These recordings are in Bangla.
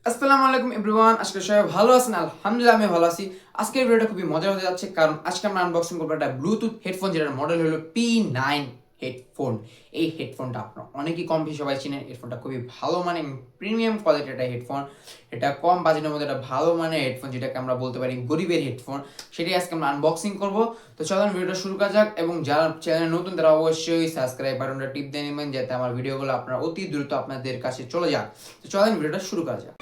আসসালামু আলাইকুম এভরিওয়ান, আজকে সবাই ভালো আছেন? আলহামদুলিল্লাহ আমি ভালো আছি। আজকের ভিডিওটা খুবই মজা হতে যাচ্ছে, কারণ আজকে আমরা আনবক্সিং করবো একটা ব্লুটুথ হেডফোন, যেটার মডেল হলো P9 হেডফোন। এই হেডফোনটা আপনারা অনেকেই কম বেশি সবাই চিনেন। হেডফোনটা খুবই ভালো মানে প্রিমিয়াম কোয়ালিটির একটা হেডফোন। এটা কম বাজেটের মধ্যে একটা ভালো মানে হেডফোন, যেটাকে আমরা বলতে পারি গরিবের হেডফোন। সেটাই আজকে আমরা আনবক্সিং করবো। তো চলুন ভিডিওটা শুরু করা যাক, এবং যারা চ্যানেল নতুন তারা অবশ্যই সাবস্ক্রাইব বাটনটা টিপ দিয়ে নেবেন, যাতে আমার ভিডিওগুলো আপনারা অতি দ্রুত আপনাদের কাছে চলে যাক। তো চলুন ভিডিওটা শুরু করা যাক।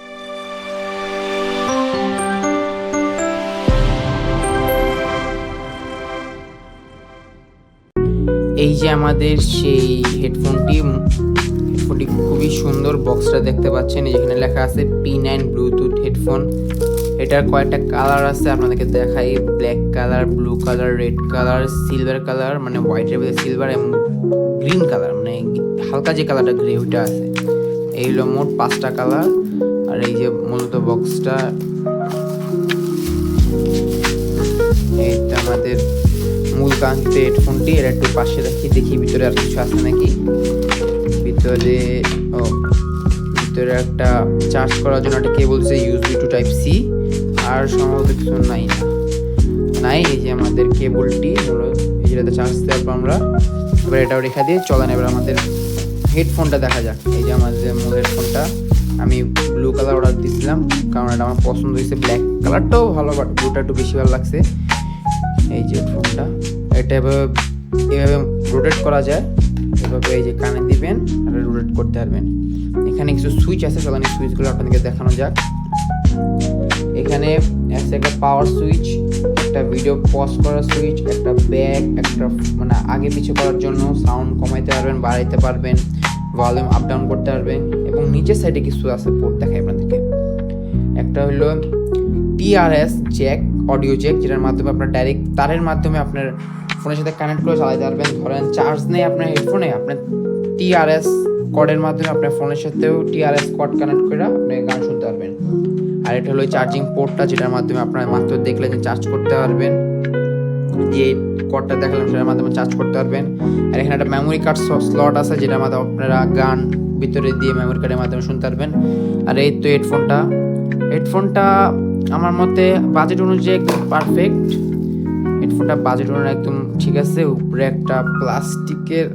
এই যে আমাদের সেই হেডফোনটি খুবই সুন্দর। বক্সটা দেখতে পাচ্ছেন, যেখানে লেখা আছে P9 ব্লুটুথ হেডফোন। এটার কয়েকটা কালার আছে, আপনাদেরকে দেখাই। Black colour, blue colour, red colour, silver colour, মানে হোয়াইটের মধ্যে সিলভার, এবং গ্রিন কালার, মানে হালকা যে কালারটা গ্রে ওইটা আছে। এই হলো মোট 5টা কালার। আর এই যে মূলত বক্সটা, এইটা আমাদের মূল কাঙ্ক্ষিত হেডফোনটি। এর একটু পাশে দেখি ভিতরে আর কিছু আছে নাকি। ভিতরে ও ভিতরে একটা চার্জ করার জন্য একটা কেবল আছে, USB টু টাইপ সি। আর সম্ভবত কিছু নাই। এই যে আমাদের কেবলটি, এই যেটাতে চার্জ দেওয়ার পর আমরা এবার এটাও রেখা দিয়ে চলেন এবার আমাদের হেডফোনটা দেখা যাক। এই যে আমাদের মূল হেডফোনটা, আমি ব্লু কালার অর্ডার দিয়েছিলাম, কারণ এটা আমার পছন্দ হয়েছে। ব্ল্যাক কালারটাও ভালো, বাট ব্লুটা একটু বেশি ভালো লাগছে। এই যে হেডফোনটা, এটা এভাবে রোটেট করা যায়। এভাবে এই যে কানে দিবেন আর রোটেট করতে পারবেন। এখানে কিছু সুইচ আছে, চলেন এই সুইচগুলো আপনাদেরকে দেখানো যাক। এখানে আছে একটা পাওয়ার সুইচ, একটা ভিডিও পজ করার সুইচ, একটা ব্যাক, একটা মানে আগে পিছু করার জন্য, সাউন্ড কমাইতে পারবেন, বাড়াইতে পারবেন, ভলিউম আপ ডাউন করতে পারবেন। এবং নিচের সাইডে কিছু আছে, পোর্ট দেখাই আপনাদেরকে। একটা হলো TRS জ্যাক, অডিও জ্যাক, যেটার মাধ্যমে আপনার ডাইরেক্ট তারের মাধ্যমে আপনার ফোনের সাথে কানেক্ট করে চালাতে পারবেন। ধরেন চার্জ নেই আপনার হেডফোনে, আপনার TRS কর্ডের মাধ্যমে আপনার ফোনের সাথেও TRS কর্ড কানেক্ট করে আপনি গান শুনতে পারবেন। আর এটা হলো চার্জিং পোর্টটা, যেটার মাধ্যমে আপনার মাত্র দেখলে যে চার্জ করতে পারবেন। যে কর্ডটা দেখালাম সেটার মাধ্যমে চার্জ করতে পারবেন। আর এখানে একটা মেমোরি কার্ড স্লট আছে, যেটার মাধ্যমে আপনারা গান ভিতরে দিয়ে মেমোরি কার্ডের মাধ্যমে শুনতে পারবেন। আর এই তো হেডফোনটা আমার মতে বাজেট অনুযায়ী একদম পারফেক্ট। হেডফোনটা বাজেট অনুযায়ী একদম ঠিক আছে। উপরে একটা প্লাস্টিকের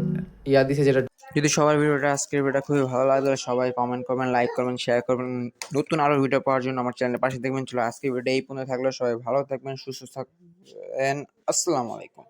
দিছে, যেটা যদি সবার আজকের ভিডিওটা খুবই ভালো লাগলে সবাই কমেন্ট করবেন, লাইক করবেন, শেয়ার করবেন। নতুন আরো ভিডিও পাওয়ার জন্য আমার চ্যানেলের পাশে দেখবেন। চলো আজকের ভিডিও এই পর্যন্ত থাকলে, সবাই ভালো থাকবেন, সুস্থ থাকবেন। আসসালামু আলাইকুম।